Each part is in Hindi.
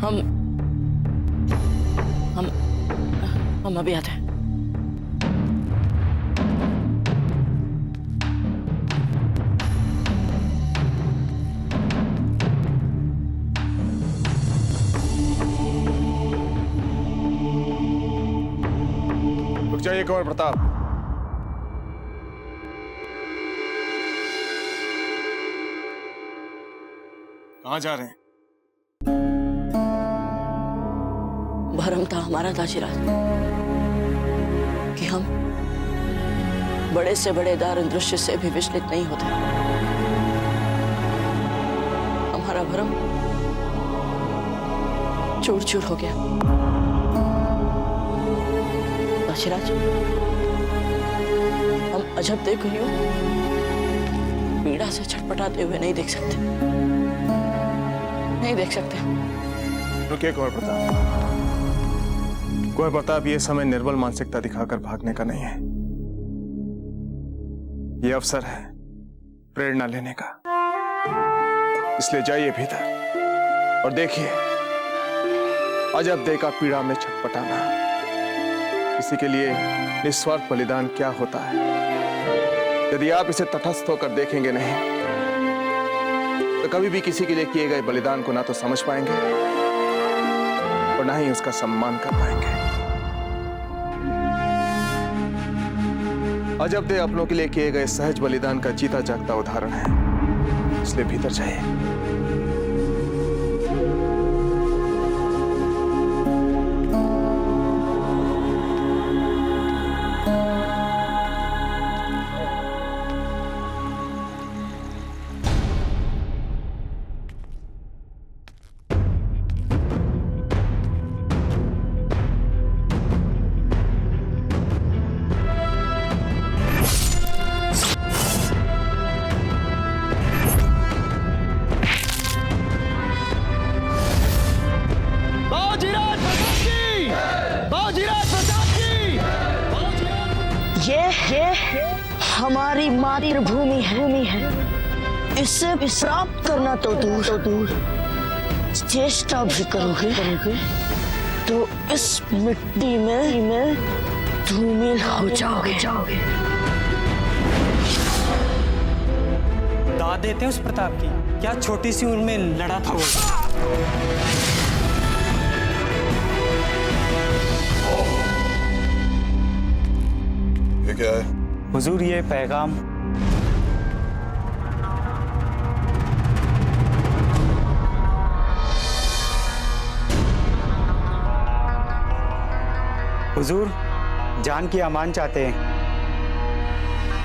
हम हम हम अभी आते हैं। रुक जाइए कुंवर प्रताप। कहाँ जा रहे हैं? भरम था हमारा दाजीराज कि हम बड़े से बड़े दारुण दृश्य से भी विचलित नहीं होते। हमारा भरम चूर चूर हो गया। दाजीराज, हम अजब देखियो पीड़ा से छटपटाते हुए नहीं देख सकते, नहीं देख सकते। रुकिए कुंवर प्रताप। कुंवर प्रताप, ये समय निर्बल मानसिकता दिखाकर भागने का नहीं है। ये अवसर है प्रेरणा लेने का। इसलिए जाइए भीतर और देखिए अजब देह का पीड़ा में छटपटाना, किसी के लिए निस्वार्थ बलिदान क्या होता है। यदि आप इसे तटस्थ होकर देखेंगे नहीं तो कभी भी किसी के लिए किए गए बलिदान को ना तो समझ पाएंगे और ना ही उसका सम्मान कर पाएंगे। अजब दे अपनों के लिए किए गए सहज बलिदान का जीता जागता उदाहरण है। इसलिए भीतर जाइए। ये हमारी मातृभूमि है। इसे प्राप्त करना तो दूर चेष्टा भी करोगे तो इस मिट्टी में धूमिल हो जाओगे। दाद देते उस प्रताप की, क्या छोटी सी उम्र में लड़ा था वो। ये क्या है? हुजूर, ये पैगाम। हुजूर, जान की अमान चाहते हैं।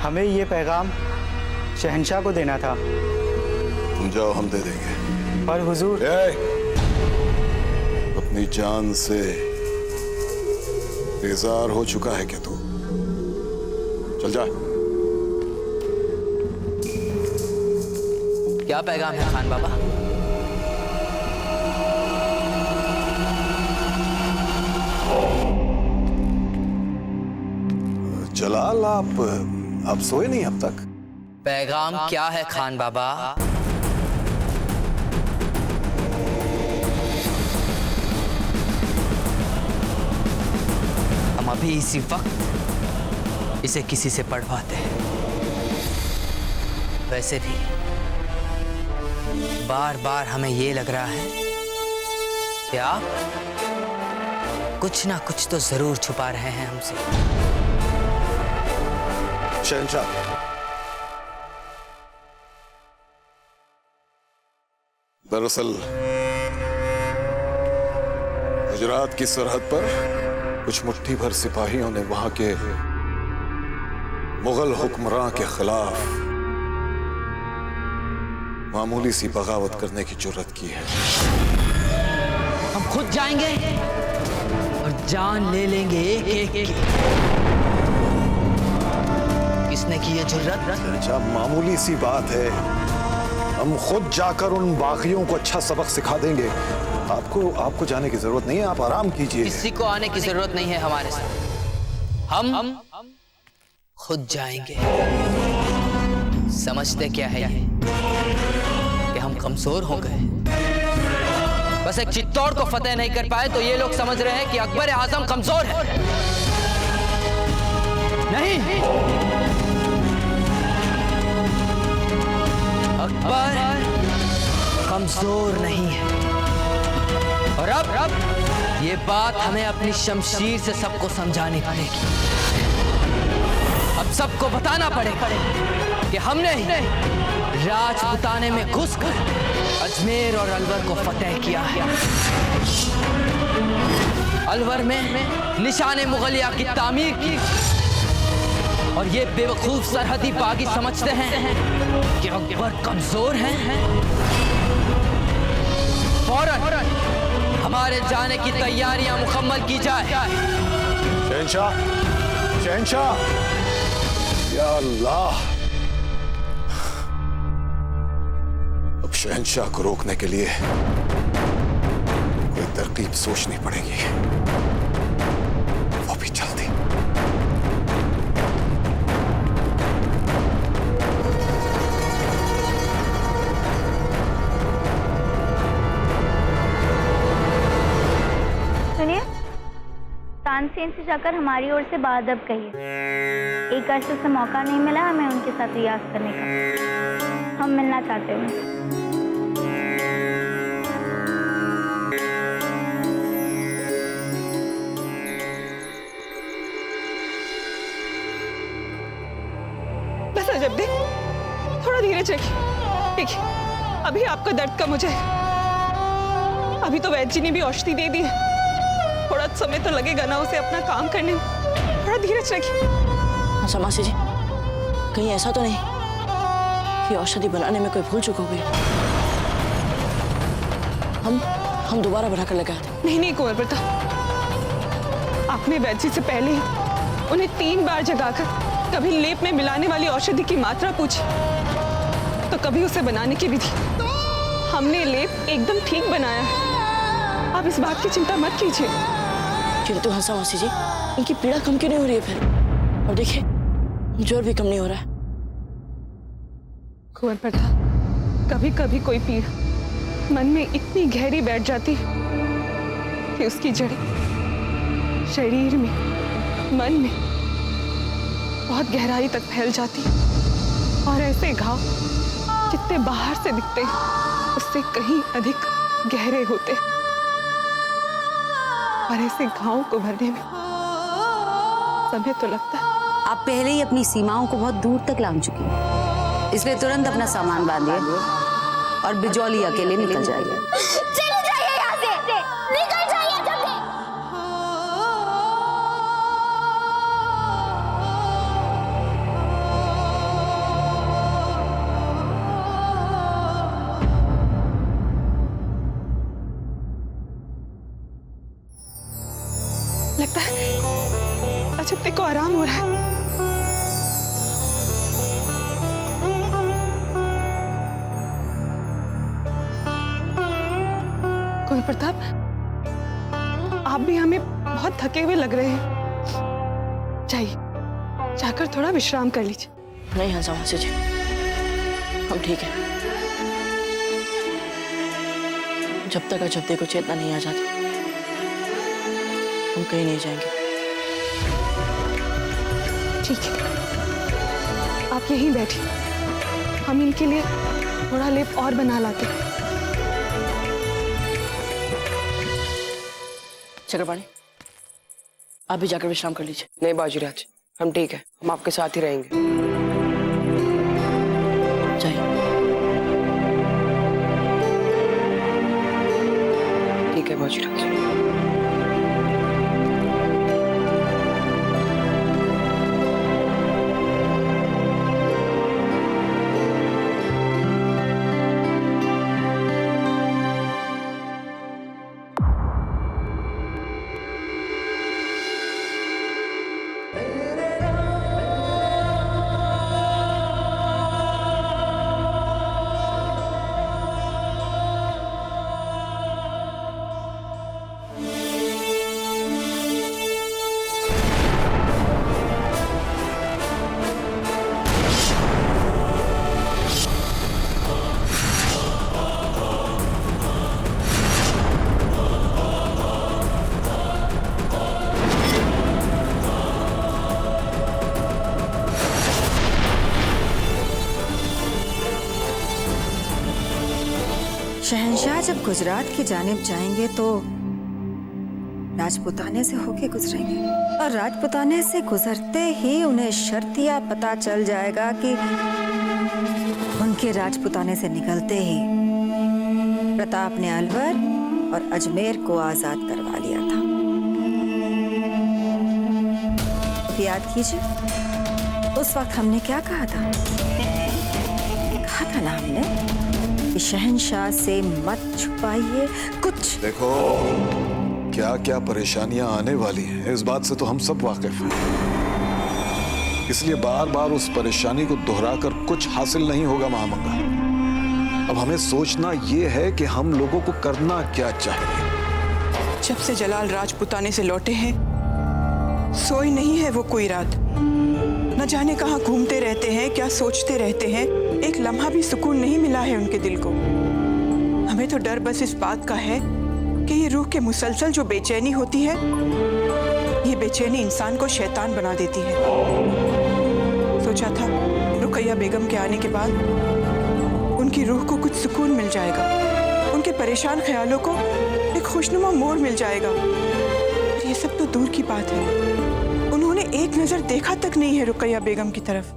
हमें ये पैगाम शहंशाह को देना था। तुम जाओ, हम दे देंगे। पर हुजूर, अपनी जान से बेजार हो चुका है क्या तू? चल जा। क्या पैगाम है खान बाबा? जलाल, आप सोए नहीं अब तक? पैगाम क्या है खान बाबा? हम अभी इसी वक्त इसे किसी से पढ़वाते हैं। वैसे भी बार बार हमें ये लग रहा है कि आप कुछ ना कुछ तो जरूर छुपा रहे हैं हमसे। शहंशाह, दरअसल गुजरात की सरहद पर कुछ मुट्ठी भर सिपाहियों ने वहां के मुगल हुक्मरान के खिलाफ मामूली सी बगावत करने की जुर्रत की है। हम खुद जाएंगे और जान ले लेंगे एक एक की। किसने की ये जुर्रत? अच्छा, मामूली सी बात है। हम खुद जाकर उन बागियों को अच्छा सबक सिखा देंगे। आपको जाने की जरूरत नहीं है, आप आराम कीजिए। किसी को आने की जरूरत नहीं है हमारे साथ। हम खुद जाएंगे। समझते क्या है ये कि हम कमजोर हो गए, बस एक चित्तौड़ को फतेह नहीं कर पाए तो ये लोग समझ रहे हैं कि अकबर आजम कमजोर है। नहीं, अकबर कमजोर नहीं है। और अब ये बात हमें अपनी शमशीर से सबको समझानी पड़ेगी। अब सबको बताना पड़ेगा कि हमने ही राजपुताने में घुसकर अजमेर और अलवर को फतेह किया है। अलवर में निशाने मुगलिया की तामीर की और ये बेवकूफ सरहदी बागी समझते हैं कि अकबर कमजोर हैं। फौरन हमारे जाने की तैयारियां मुकम्मल की जाए। शहंशाह, शहंशाह, या अल्लाह, अब शहंशाह को रोकने के लिए कोई तरकीब सोचनी पड़ेगी, वो भी जल्दी। सुनिए, तानसेन से जाकर हमारी ओर से बादब कहिए। एक अरसे से मौका नहीं मिला हमें उनके साथ रियाज करने का। हम मिलना चाहते हैं। बस अजब दे, थोड़ा धीरज रखिए। देखिए, अभी आपका दर्द कम हो जाएगा। अभी तो वैद्य जी ने भी औषधि दे दी है। थोड़ा समय तो लगेगा ना उसे अपना काम करने में। थोड़ा धीरज रखिए। अच्छा मासी जी, कहीं ऐसा तो नहीं कि औषधि बनाने में कोई भूल चूक हो गई? हम दोबारा बनाकर लगाए थे। नहीं नहीं कुंवर प्रताप, आपने वैद्य जी से पहले ही उन्हें 3 बार जगाकर कभी लेप में मिलाने वाली औषधि की मात्रा पूछी, तो कभी उसे बनाने की विधि। हमने लेप एकदम ठीक बनाया है। आप इस बात की चिंता मत कीजिए। किंतु हंसा मासी जी, इनकी पीड़ा कम क्यों नहीं हो रही है फिर? और देखिए, जोर भी कम नहीं हो रहा है। कुंवर प्रताप, कभी कभी कोई पीड़ा मन में इतनी गहरी बैठ जाती है कि उसकी जड़ें शरीर में, मन में बहुत गहराई तक फैल जाती है। और ऐसे घाव जितने बाहर से दिखते हैं उससे कहीं अधिक गहरे होते हैं। और ऐसे घावों को भरने में समय तो लगता है। आप पहले ही अपनी सीमाओं को बहुत दूर तक लांघ चुकी हैं, इसलिए तुरंत अपना सामान बांधिए और बिजौलिया के लिए निकल जाइए। चले जाइए यहाँ से, निकल जाइए जल्दी। लगता है अजब को आराम हो रहा है। कुंवर प्रताप, आप भी हमें बहुत थके हुए लग रहे हैं। जाइए, जाकर थोड़ा विश्राम कर लीजिए। नहीं हंसा मासी जी, हम ठीक हैं। जब तक अजब को चेतना नहीं आ जाती, हम कहीं नहीं जाएंगे। ठीक है, आप यहीं बैठिए, हम इनके लिए थोड़ा लेप और बना लाते हैं। चक्रपाणी, आप भी जाकर विश्राम कर लीजिए। नहीं बाजीराज, हम ठीक है, हम आपके साथ ही रहेंगे। जाइए। ठीक है बाजीराज। शहंशाह जब गुजरात की जानिब जाएंगे तो राजपुताने से होके गुजरेंगे और राजपुताने से गुजरते ही उन्हें शर्तिया पता चल जाएगा कि उनके राजपुताने से निकलते ही प्रताप ने अलवर और अजमेर को आजाद करवा लिया था। याद कीजिए उस वक्त हमने क्या कहा था? कहा था ना हमने कि शहंशाह से मत छुपाइए कुछ। देखो क्या क्या परेशानियां आने वाली हैं इस बात से तो हम सब वाकिफ हैं, इसलिए बार बार उस परेशानी को दोहराकर कुछ हासिल नहीं होगा महामंगा। अब हमें सोचना ये है कि हम लोगों को करना क्या चाहिए। जब से जलाल राजपुताने से लौटे हैं सोई नहीं है वो कोई रात। न जाने कहाँ घूमते रहते हैं, क्या सोचते रहते हैं, एक लम्हा भी सुकून नहीं मिला है उनके दिल को। हमें तो डर बस इस बात का है कि ये रूह के मुसलसल जो बेचैनी होती है, ये बेचैनी इंसान को शैतान बना देती है। सोचा था रुकैया बेगम के आने के बाद उनकी रूह को कुछ सुकून मिल जाएगा, उनके परेशान ख्यालों को एक खुशनुमा मोड़ मिल जाएगा। ये सब तो दूर की बात है, उन्होंने एक नजर देखा तक नहीं है रुकैया बेगम की तरफ।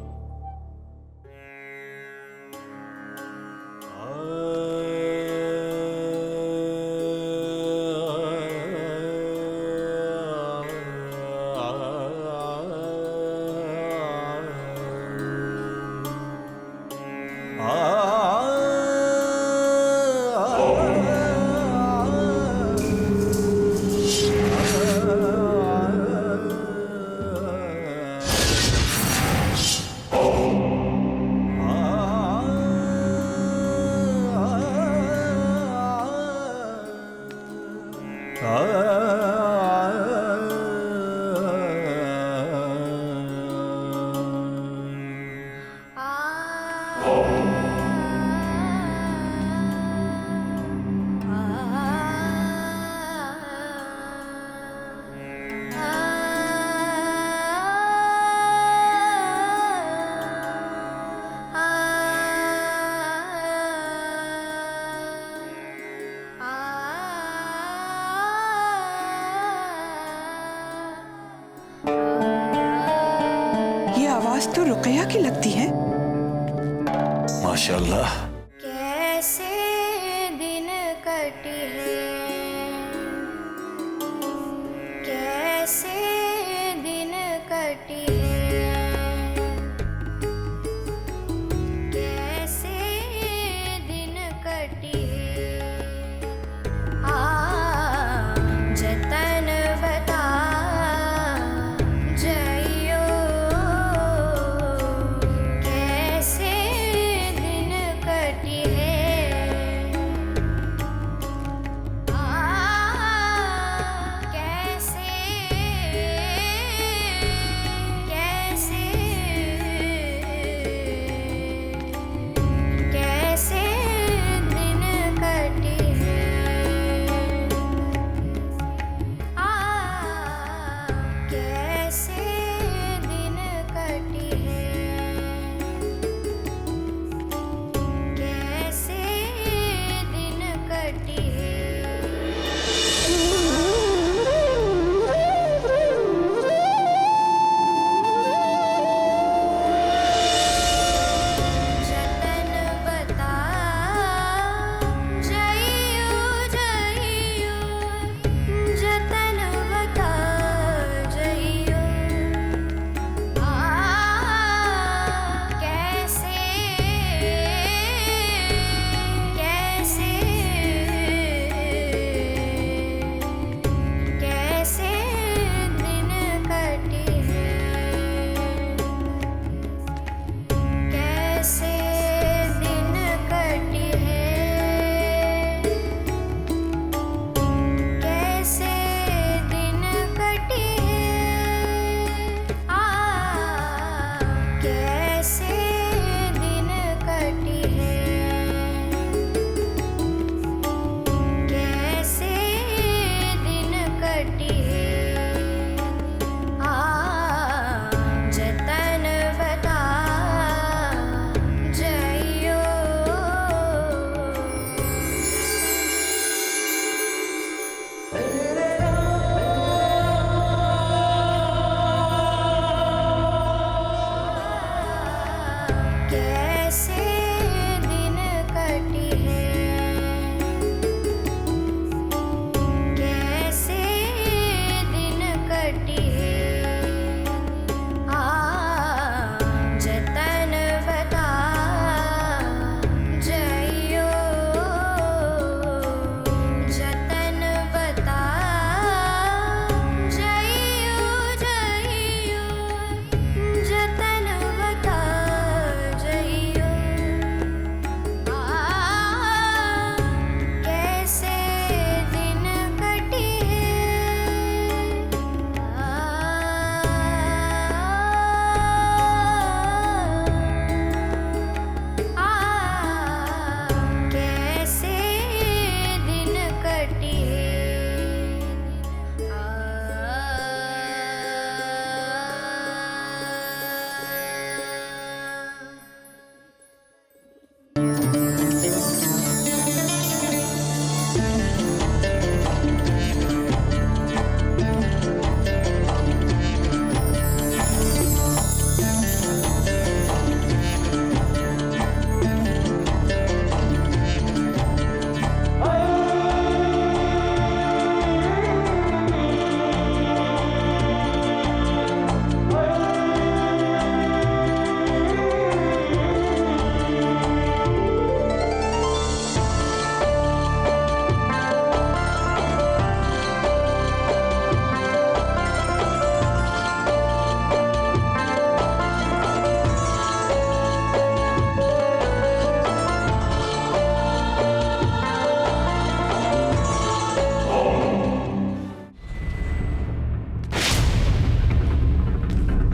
तो रुकैया की लगती है। माशाल्लाह। कैसे दिन कटे हैं, कैसे दिन कटे हैं, कैसे दिन कटे जतन बता जइयो कैसे दिन कटे।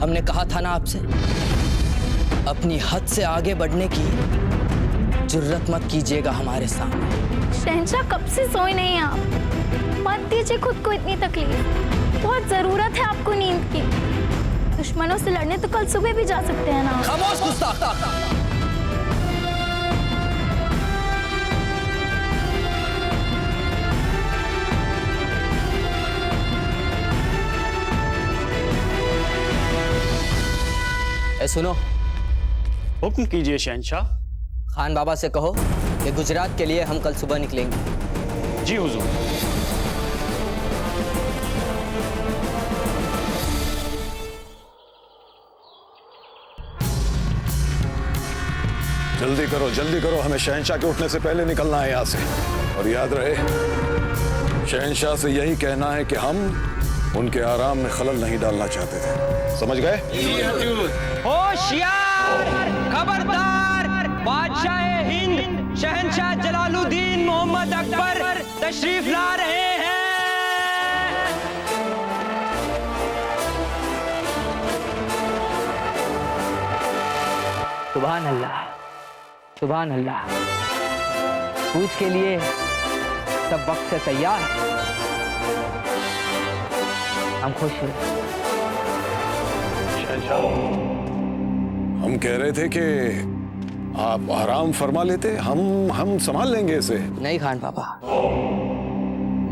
हमने कहा था ना आपसे, अपनी हद से आगे बढ़ने की जुर्रत मत कीजिएगा हमारे सामने। शहंशाह, कब से सोए नहीं आप? मत दीजिए खुद को इतनी तकलीफ। बहुत जरूरत है आपको नींद की। दुश्मनों से लड़ने तो कल सुबह भी जा सकते हैं ना। खामोश गुस्ताख! सुनो, हुक्म कीजिए शहंशाह। खान बाबा से कहो कि गुजरात के लिए हम कल सुबह निकलेंगे। जी हुजूर। जल्दी करो, हमें शहंशाह के उठने से पहले निकलना है यहाँ से। और याद रहे, शहंशाह से यही कहना है कि हम उनके आराम में खलल नहीं डालना चाहते थे। समझ गए? होशियार, खबरदार! बादशाह हिंद शहंशाह जलालुद्दीन मोहम्मद अकबर तशरीफ ला रहे हैं। सुभान अल्लाह, सुभान अल्लाह। कूच के लिए सब वक्त से तैयार। हम खुश हैं। हम कह रहे थे कि आप आराम फरमा लेते, हम संभाल लेंगे इसे। नहीं खान बाबा,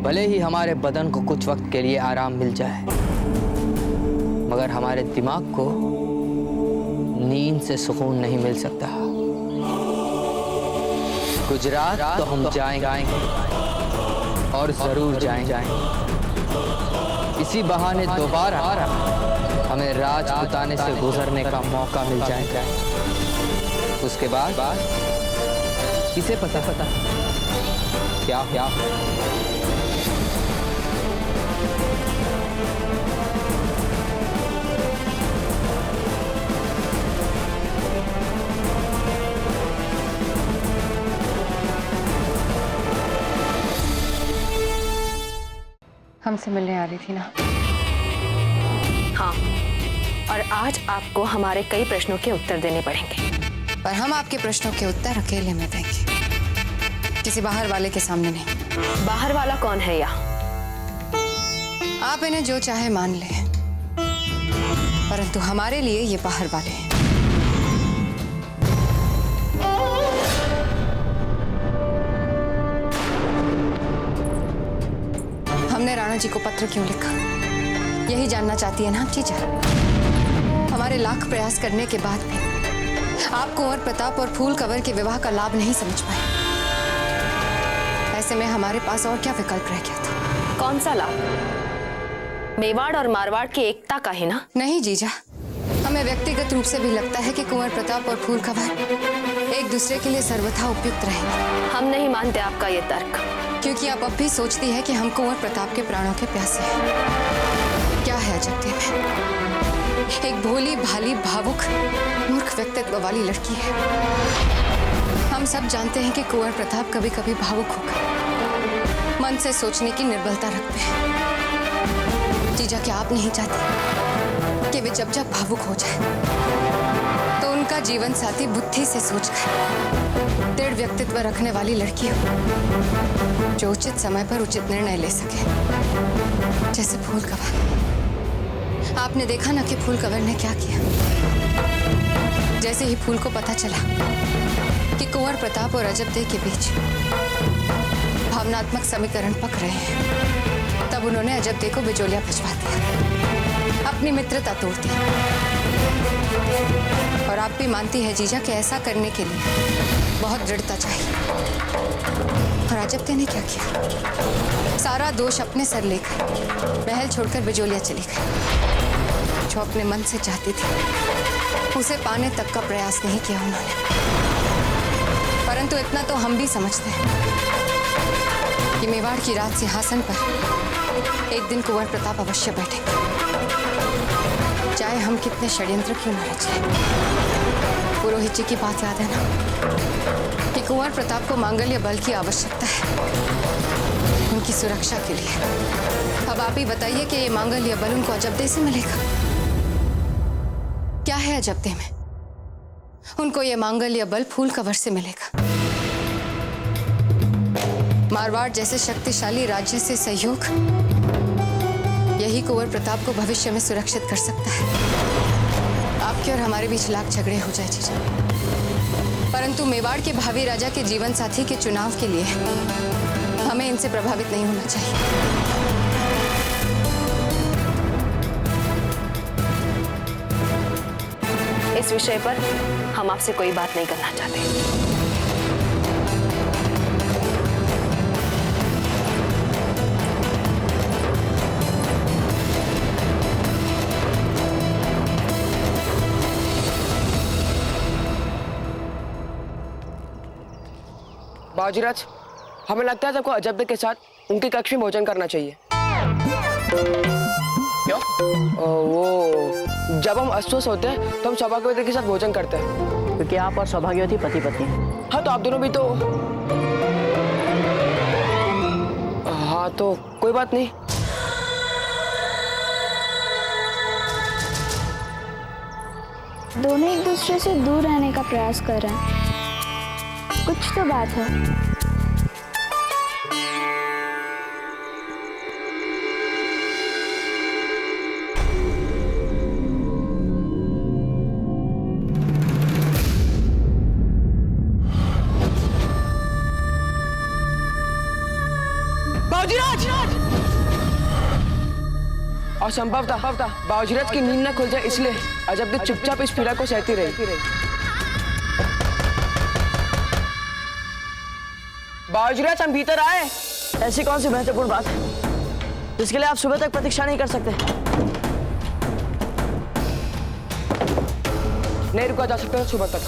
भले ही हमारे बदन को कुछ वक्त के लिए आराम मिल जाए, मगर हमारे दिमाग को नींद से सुकून नहीं मिल सकता। गुजरात तो हम जाएंगे और जरूर जाएंगे। इसी बहाने दोबारा हमें राजपुताने से गुजरने का मौका मिल जाएगा। उसके बाद किसे पता क्या हमसे मिलने आ रही थी ना? हाँ, और आज आपको हमारे कई प्रश्नों के उत्तर देने पड़ेंगे। पर हम आपके प्रश्नों के उत्तर अकेले में देंगे, किसी बाहर वाले के सामने नहीं। बाहर वाला कौन है यहाँ? आप इन्हें जो चाहे मान ले, परंतु हमारे लिए ये बाहर वाले हैं। हमने राणा जी को पत्र क्यों लिखा, यही जानना चाहती है ना आप जीजा? हमारे लाख प्रयास करने के बाद भी आप कुंवर प्रताप और फूल कंवर के विवाह का लाभ नहीं समझ पाए। ऐसे में हमारे पास और क्या विकल्प रह गया था? कौन सा लाभ? मेवाड़ और मारवाड़ की एकता का ही ना? नहीं जीजा, हमें व्यक्तिगत रूप से भी लगता है कि कुंवर प्रताप और फूल कंवर एक दूसरे के लिए सर्वथा उपयुक्त रहेंगे। हम नहीं मानते आपका ये तर्क, क्योंकि आप अब भी सोचती है कि हम कुंवर प्रताप के प्राणों के प्यासे हैं। क्या है अजब में, एक भोली भाली भावुक मूर्ख व्यक्तित्व वाली लड़की है। हम सब जानते हैं कि कुंवर प्रताप कभी कभी भावुक होकर मन से सोचने की निर्बलता रखते हैं। जीजा, क्या आप नहीं चाहते कि वे जब जब भावुक हो जाए तो उनका जीवन साथी बुद्धि से सोचकर दृढ़ व्यक्तित्व रखने वाली लड़की हो, जो उचित समय पर उचित निर्णय ले सके? जैसे फूल कंवर। आपने देखा ना कि फूल कंवर ने क्या किया। जैसे ही फूल को पता चला कि कुंवर प्रताप और अजब देव के बीच भावनात्मक समीकरण पक रहे हैं, तब उन्होंने अजब देव को बिजोलिया भिजवा दिया, अपनी मित्रता तोड़ दी। और आप भी मानती है जीजा कि ऐसा करने के लिए बहुत दृढ़ता चाहिए। और अजब देव ने क्या किया? सारा दोष अपने सर लेकर महल छोड़कर बिजोलिया चली गई। जो अपने मन से चाहती थी उसे पाने तक का प्रयास नहीं किया उन्होंने। परंतु इतना तो हम भी समझते हैं कि मेवाड़ की राज सिंहासन पर एक दिन कुंवर प्रताप अवश्य बैठेंगे, चाहे हम कितने षड्यंत्र क्यों न रच लें। पुरोहित जी की बात याद है ना कि कुंवर प्रताप को मांगल्य बल की आवश्यकता है उनकी सुरक्षा के लिए। अब आप ही बताइए कि ये मांगल्य बल उनको अजब देव से मिलेगा? है अजबदे में? उनको ये मांगल्य बल फूल कवर से मिलेगा। मारवाड़ जैसे शक्तिशाली राज्य से सहयोग यही कुंवर प्रताप को भविष्य में सुरक्षित कर सकता है। आपके और हमारे बीच लाख झगड़े हो जाए जीजा, परंतु मेवाड़ के भावी राजा के जीवन साथी के चुनाव के लिए हमें इनसे प्रभावित नहीं होना चाहिए। इस विषय पर हम आपसे कोई बात नहीं करना चाहते। बाजीराज, हमें लगता है सबको अजबदे के साथ उनके कक्ष में भोजन करना चाहिए। क्यों? वो जब हम अस्वस्थ होते हैं तो हम सौभाग्यवती के साथ भोजन करते हैं। क्योंकि आप और सौभाग्यवती पति पत्नी। हाँ, तो आप दोनों भी तो। हाँ, तो कोई बात नहीं। दोनों एक दूसरे से दूर रहने का प्रयास कर रहे हैं। कुछ तो बात है। बाजीराज! और संभवतः बाजीराज की नींद न खुल जाए इसलिए अजबदे चुपचाप इस पीड़ा को सहती रही। बाजीराज, हम भीतर आए। ऐसी कौन सी महत्वपूर्ण बात है जिसके लिए आप सुबह तक प्रतीक्षा नहीं कर सकते? नहीं रुका जा सकता सुबह तक।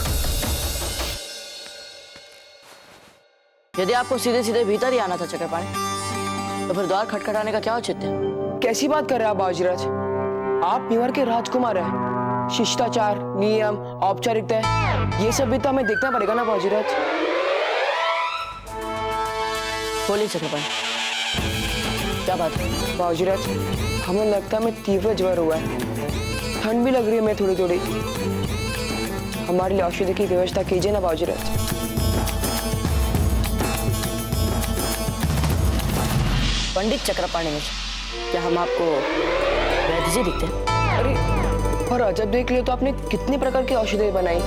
यदि आपको सीधे सीधे भीतर ही आना था चक्रपाणी, तो फिर द्वार खटखटाने का क्या औचित्य? कैसी बात कर रहे हैं आप बाजीराज? आप मेवाड़ के राजकुमार हैं। शिष्टाचार, नियम, औपचारिकता, ये सब भी तो हमें देखना पड़ेगा ना बाजीराज। बोलिए चक्रपाणी, क्या बात है? बाजीराज, हमें लगता है हमें तीव्र ज्वर हुआ है। ठंड भी लग रही है हमें थोड़ी थोड़ी। हमारे लिए औषधि की व्यवस्था कीजिए ना बाजीराज। पंडित चक्रपाणी मिश्र, क्या हम आपको वैद्य जी दिखते हैं? अरे, और अजब देख लियो तो आपने कितने प्रकार की औषधि बनाई।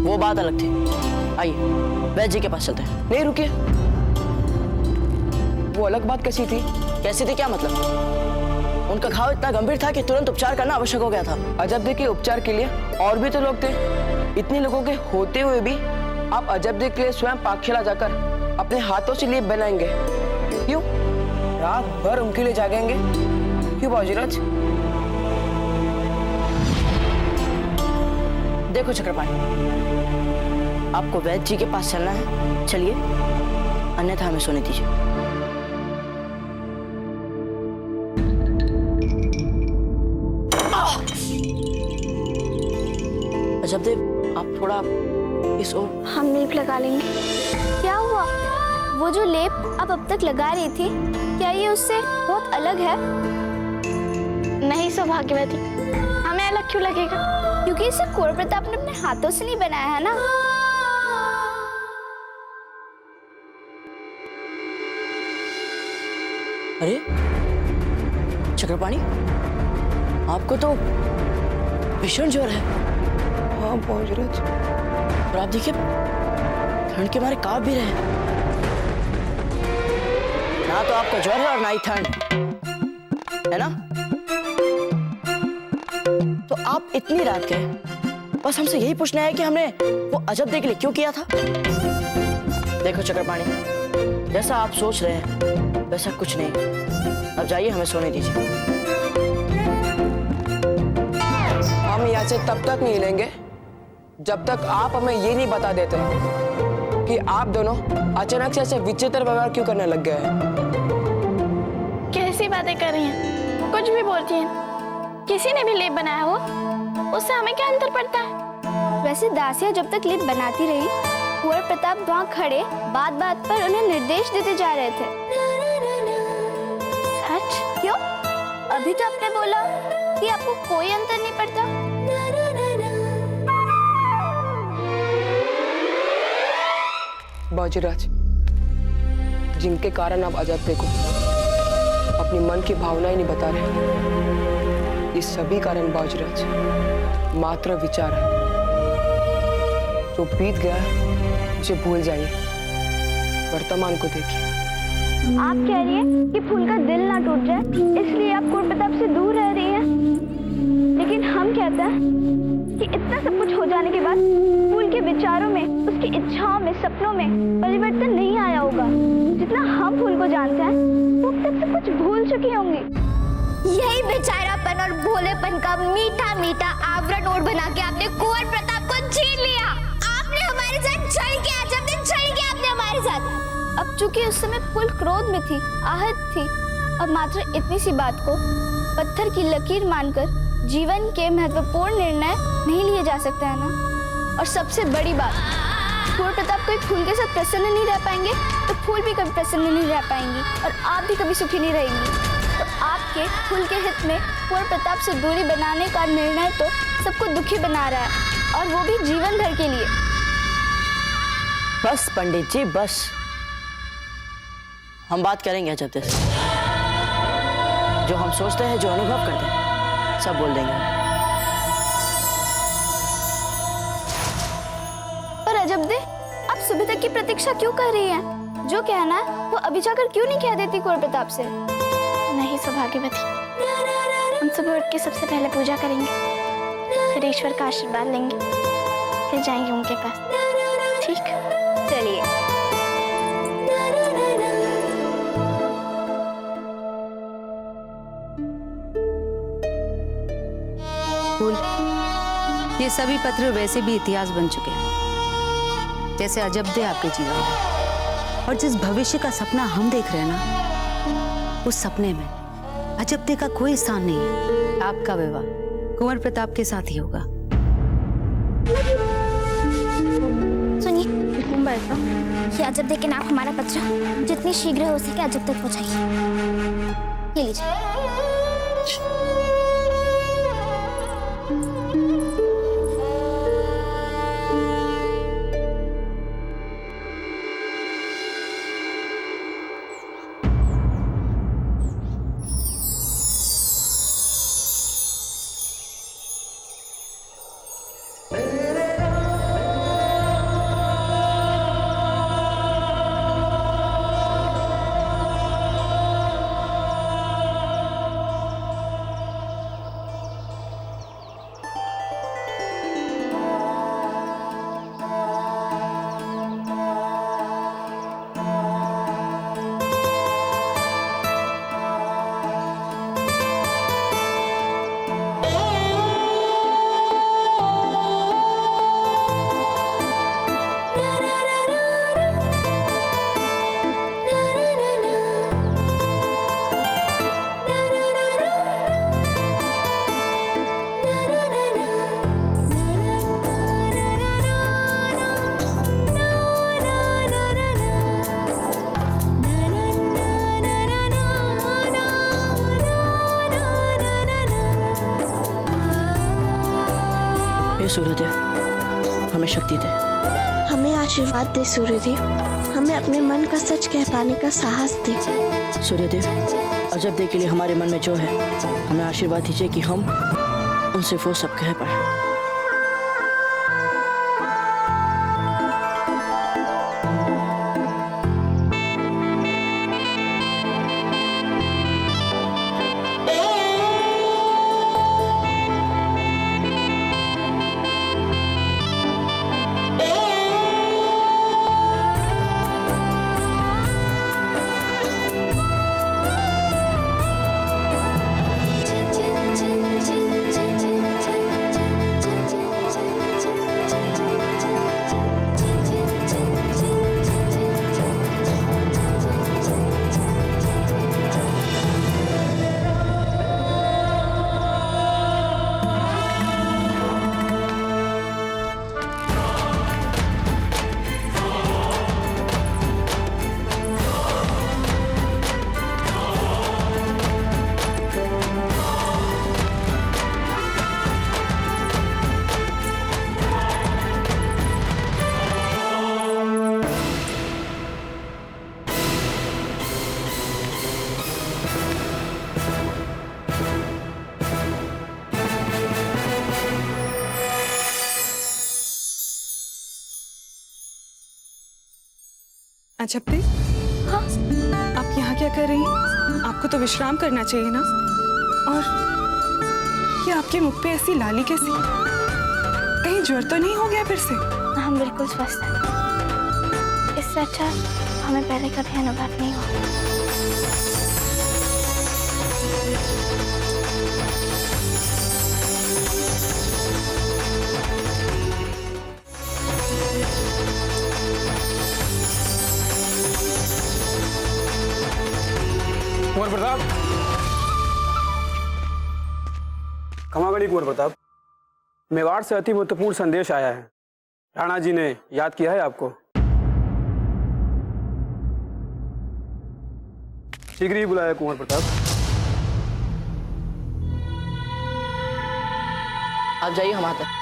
वो बात अलग थी। आइए वैद्य जी के पास चलते हैं। नहीं रुकिए, वो अलग बात कैसी थी? कैसी थी क्या मतलब? उनका घाव इतना गंभीर था कि तुरंत उपचार करना आवश्यक हो गया था। अजब देख के उपचार के लिए और भी तो लोग थे। इतने लोगों के होते हुए भी आप अजब देख के लिए स्वयं पाकशाला जाकर अपने हाथों से लेप बनाएंगे? क्यों? रात भर उनके लिए जागेंगे? क्यों बाजीराज? देखो चक्रपाणी, आपको वैद्य जी के पास चलना है, चलिए, अन्यथा हमें सोने दीजिए। अजबदेव, आप थोड़ा इस ओर। हम लेप लगा लेंगे। क्या हुआ? वो जो लेप आप अब तक लगा रही थी, क्या ये उससे बहुत अलग है? नहीं सौभाग्यवती, हमें अलग क्यों लगेगा? क्योंकि इसे कुंवर प्रताप ने अपने हाथों से नहीं बनाया है ना। अरे चक्रपाणी, आपको तो भीषण ज्वर है। हाँ बाजीराज। और आप देखिए, ठंड के मारे कांप भी रहे हैं। ना तो आपका ज्वर है और ना ही ठंड, है ना? तो आप इतनी रात गए, बस हमसे यही पूछना है कि हमने वो अजब देख लिए क्यों किया था? देखो चक्रपाणी, जैसा आप सोच रहे हैं वैसा कुछ नहीं। अब जाइए, हमें सोने दीजिए। हम यहाँ से तब तक नहीं लेंगे जब तक आप हमें ये नहीं बता देते कि आप दोनों अचानक से ऐसे विचित्र व्यवहार क्यों करने लग गए हैं। कैसी बातें कर रही हैं? कुछ भी बोलती हैं। किसी ने भी लेप बनाया हो, उससे हमें क्या अंतर पड़ता है? वैसे दासियां जब तक लेप बनाती रही, कुंवर प्रताप वहाँ खड़े बात बात पर उन्हें निर्देश देते जा रहे थे। सच? क्यों? अभी तो आपने बोला कि आपको कोई अंतर नहीं पड़ता? बाजीराज, जिनके कारण आप अजब देखो अपनी मन की भावनाएं नहीं बता रहे, ये सभी कारण बाजीराज मात्र विचार है। जो बीत गया उसे भूल जाइए, वर्तमान को देखिए। आप कह रही हैं कि फूल का दिल ना टूट जाए, इसलिए आप कुल प्रताप से दूर रह रही हैं। लेकिन हम कहते हैं कि इतना सब कुछ हो जाने के बाद फूल के विचारों में, उसकी इच्छाओं में, सपनों में परिवर्तन नहीं आया होगा। जितना हम फूल को जानते हैं, वो तब से कुछ भूल चुकी होंगी। यही बेचारापन और भोलेपन का मीठा मीठा आवरण ओढ़ बना के आपने कुंवर प्रताप को छीन लिया। आपने हमारे साथ छल किया, जब दिन छल किया आपने हमारे साथ। अब चूंकि उस समय फूल क्रोध में थी, आहत थी, अब मात्र इतनी सी बात को पत्थर की लकीर मानकर जीवन के महत्वपूर्ण निर्णय नहीं लिए जा सकते हैं ना। और सबसे बड़ी बात, कुंवर प्रताप कोई फूल के साथ प्रसन्न नहीं रह पाएंगे तो फूल भी कभी प्रसन्न नहीं रह पाएंगी और आप भी कभी सुखी नहीं रहेंगी। तो आपके फूल के हित में कुंवर प्रताप से दूरी बनाने का निर्णय तो सबको दुखी बना रहा है, और वो भी जीवन भर के लिए। बस पंडित जी बस, हम बात करेंगे अजब दे से। जो हम सोचते हैं, जो अनुभव करते हैं, सब बोल देंगे। पर अजब दे, आप सुबह तक की प्रतीक्षा क्यों कर रही हैं? जो कहना है वो अभी जाकर क्यों नहीं कह देती कुंवर प्रताप से? नहीं सौभाग्यवती, हम सुबह उठ के सबसे पहले पूजा करेंगे, फिर ईश्वर का आशीर्वाद लेंगे, फिर जाएंगे उनके पास। ठीक, चलिए। फूल, ये सभी पत्र वैसे भी इतिहास बन चुके हैं, जैसे अजब दे आपके जीवन में। और जिस भविष्य का सपना हम देख रहे हैं ना, उस सपने में अजब दे का कोई स्थान नहीं है। आपका विवाह कुंवर प्रताप के साथ ही होगा। सुनिए मुंबई को, ये अजब दे के नाम हमारा पत्र जितनी शीघ्र हो सके अजब तक पहुंचाइए। ये लीजिए। सूर्यदेव, हमें शक्ति दे, हमें आशीर्वाद दे सूर्यदेव, हमें अपने मन का सच कह पाने का साहस दे। सूर्यदेव, अजब दे के लिए हमारे मन में जो है, हमें आशीर्वाद दीजिए कि हम उनसे वो सब कह पाए। अजब दे, हाँ? आप यहाँ क्या कर रही हैं? आपको तो विश्राम करना चाहिए ना। और ये आपके मुख पे ऐसी लाली कैसी? कहीं ज्वर तो नहीं हो गया फिर से? हम बिल्कुल स्वस्थ हैं। इससे अच्छा हमें पहले कभी अनुभव नहीं हुआ। कुंवर प्रताप, खमागढ़ी कुंवर प्रताप, मेवाड़ से अति महत्वपूर्ण संदेश आया है। राणा जी ने याद किया है आपको। शीघ्र ही बुलाया कुंवर प्रताप। आप जाइए हम आते हैं।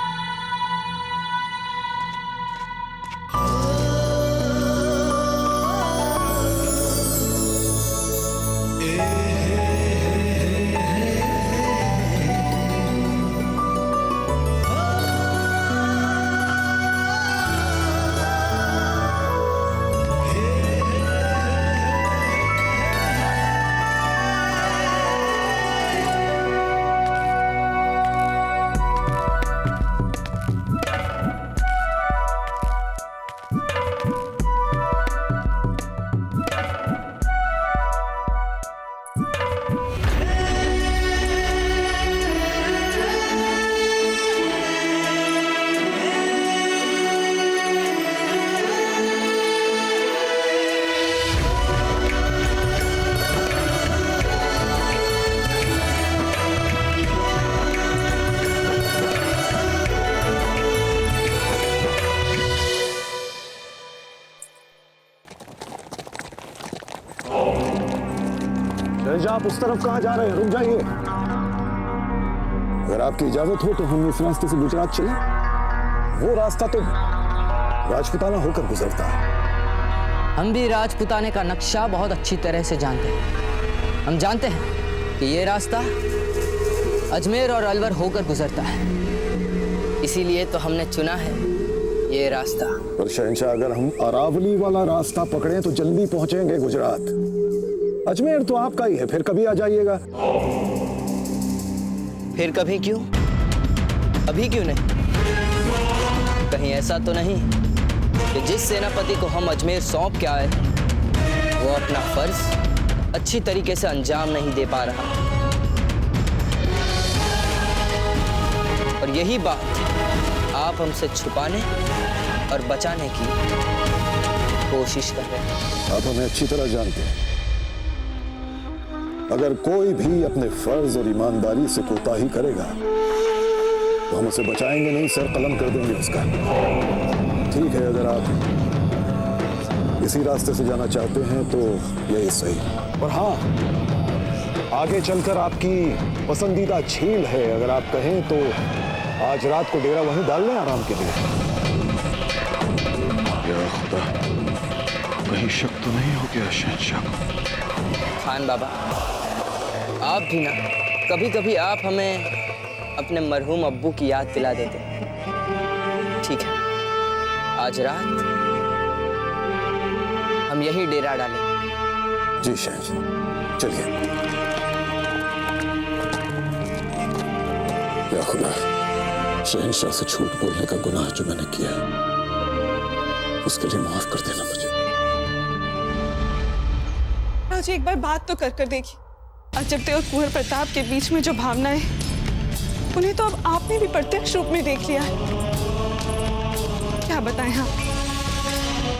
आप उस तरफ कहाँ जा रहे हैं? रुक जाइए। अगर आपकी इजाजत हो तो हम इस रास्ते से गुजरात चले। वो रास्ता तो राजपुताना होकर गुजरता है। हम भी राजपुताने का नक्शा बहुत अच्छी तरह से जानते हैं। हम जानते हैं कि ये रास्ता अजमेर और अलवर होकर गुजरता है, इसीलिए तो हमने चुना है ये रास्ता। पर शहंशाह, अगर हम अरावली वाला रास्ता पकड़ें तो जल्दी पहुंचेंगे गुजरात। अजमेर तो आपका ही है, फिर कभी आ जाइएगा। फिर कभी क्यों? अभी क्यों नहीं? कहीं ऐसा तो नहीं कि जिस सेनापति को हम अजमेर सौंप के आए वो अपना फर्ज अच्छी तरीके से अंजाम नहीं दे पा रहा, और यही बात आप हमसे छुपाने और बचाने की कोशिश कर रहे हैं। आप हमें अच्छी तरह जानते हैं। अगर कोई भी अपने फर्ज और ईमानदारी से कोताही करेगा तो हम उसे बचाएंगे नहीं, सर कलम कर देंगे उसका। ठीक है, अगर आप इसी रास्ते से जाना चाहते हैं तो यही सही। और हाँ, आगे चलकर आपकी पसंदीदा झील है, अगर आप कहें तो आज रात को डेरा वहीं डाल लें आराम के लिए। या खुदा, कहीं शक तो नहीं हो गया शहंशाह को? खान बाबा, आप भी ना कभी कभी आप हमें अपने मरहूम अब्बू की याद दिला देते हैं। ठीक है, आज रात हम यही डेरा डालेंगे। जी शहंशाह, चलिए। या खुदा, शहंशाह से झूठ बोलने का गुनाह जो मैंने किया उसके लिए माफ कर देना मुझे। आज एक बार बात तो कर देखिए। अजबदे और कुंवर प्रताप के बीच में जो भावनाएं, उन्हें तो अब आपने भी प्रत्यक्ष रूप में देख लिया है। क्या बताएं हम?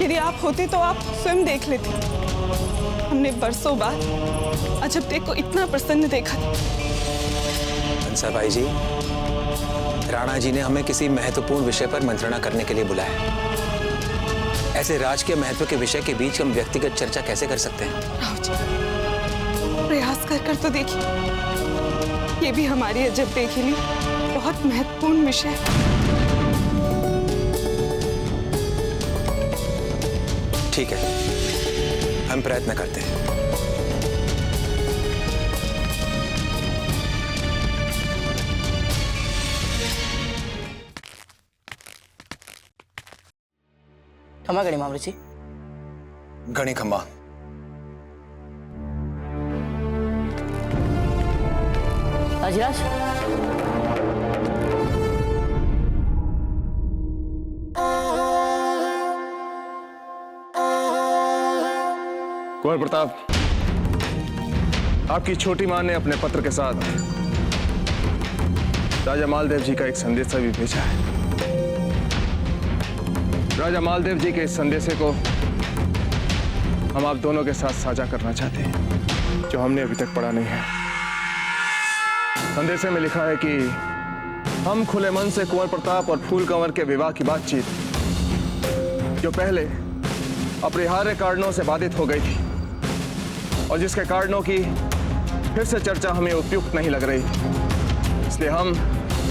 यदि आप होते तो आप स्वयं देख लेते। हमने बरसों बाद अजबदे को इतना प्रसन्न देखा था। बंसा भाई जी, राणा जी ने हमें किसी महत्वपूर्ण विषय पर मंत्रणा करने के लिए बुलाया। ऐसे राज के महत्व के विषय के बीच हम व्यक्तिगत चर्चा कैसे कर सकते हैं? प्रयास कर तो देखिए, ये भी हमारी अजबदे के लिए बहुत महत्वपूर्ण विषय है। ठीक है, हम प्रयत्न करते हैं। क्षमा करें मामले जी। घणी खम्मा। राजीराज, कुंवर प्रताप, आपकी छोटी मां ने अपने पत्र के साथ राजा मालदेव जी का एक संदेश भी भेजा है। राजा मालदेव जी के इस संदेश को हम आप दोनों के साथ साझा करना चाहते हैं, जो हमने अभी तक पढ़ा नहीं है। संदेश में लिखा है कि हम खुले मन से कुंवर प्रताप और फूल कंवर के विवाह की बातचीत, जो पहले अपरिहार्य कारणों से बाधित हो गई थी और जिसके कारणों की फिर से चर्चा हमें उपयुक्त नहीं लग रही, इसलिए हम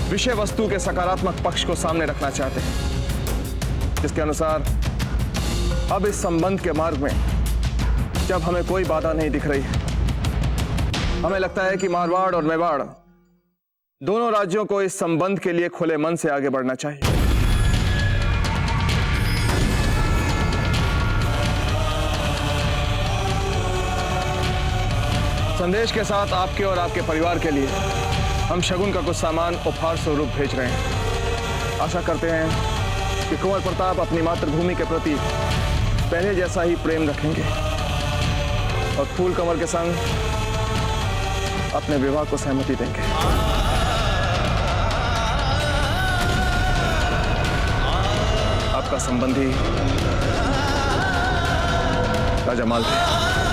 विषय वस्तु के सकारात्मक पक्ष को सामने रखना चाहते हैं, जिसके अनुसार अब इस संबंध के मार्ग में जब हमें कोई बाधा नहीं दिख रही है, हमें लगता है कि मारवाड़ और मेवाड़ दोनों राज्यों को इस संबंध के लिए खुले मन से आगे बढ़ना चाहिए। संदेश के साथ आपके और आपके परिवार के लिए हम शगुन का कुछ सामान उपहार स्वरूप भेज रहे हैं। आशा करते हैं कि कुंवर प्रताप अपनी मातृभूमि के प्रति पहले जैसा ही प्रेम रखेंगे और फूल कंवर के संग अपने विवाह को सहमति देंगे। आपका संबंधी राजा मालदेव।